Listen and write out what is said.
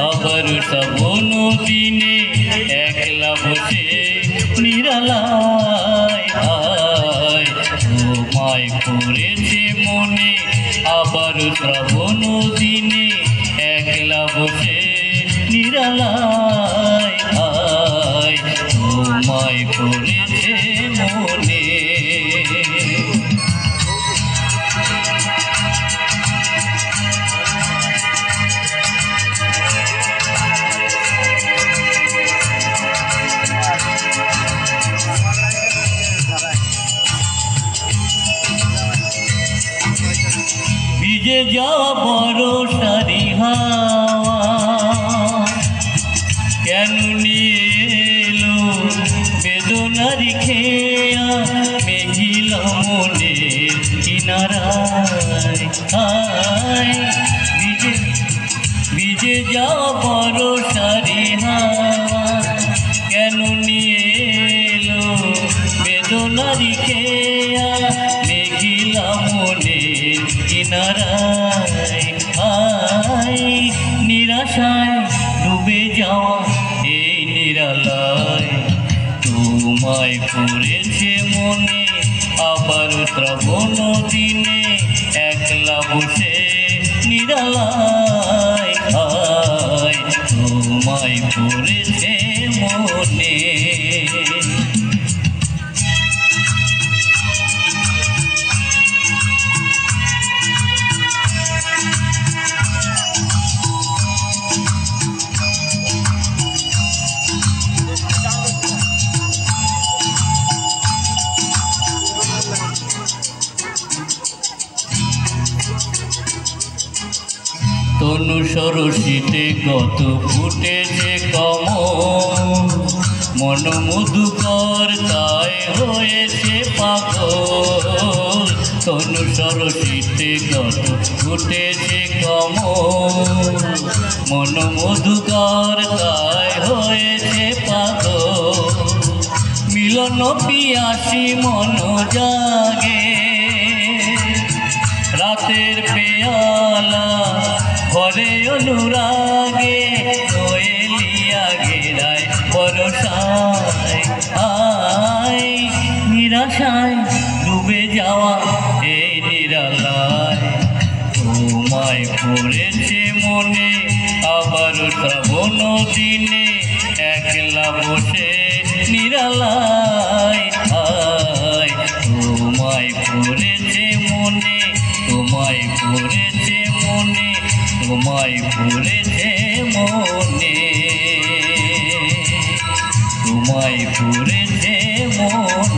আবার শ্রাবণ দিনে একলা বসে নিরালায় আয় তোমায় পড়েছে মনে আবার শ্রাবণ দিনে একলা বসে নিরালায় আয় তোমায় পড়েছে মনে ভিজে যাওয়া বর্ষারি হাওয়া কেন নিয়ে এলো বেদনারি খেয়া মেঘিলা মনের কিনারায় আয় ভিজে যাওয়া বর্ষারি হাওয়া কেন নিয়ে এলো বেদনারি খেয়া মেঘিলা মনের কিনারায় আয় নিরাশায় ডুবে যাওয়া এই নিরালায় তোমায় পড়েছে মনে আবার শ্রাবণ দিনে একলা বসে নিরালায় আয় তোমায় পড়েছে মনে তনু সরসিতে কত ফুটেছে কমল মন মধুকর তাই হয়েছে পাগল তনু সরসিতে কত ফুটেছে কমল মন মধুকর তাই হয়েছে পাগল মিলন পিয়াসী মন জাগে রাতের পেয়ালা ভরে অনুরাগে কোয়েলিয়া গেরায় বরসায় আয় নিরাশায় ডুবে যাওয়া এই নিরালায় তোমায় পড়েছে মনে আবার শ্রাবণ দিনে একলা বসে নিরালায় আয় তোমায় পড়েছে মনে তোমায় পড়েছে মনে তোমায় পড়েছে মনে তোমায় পড়েছে মনে।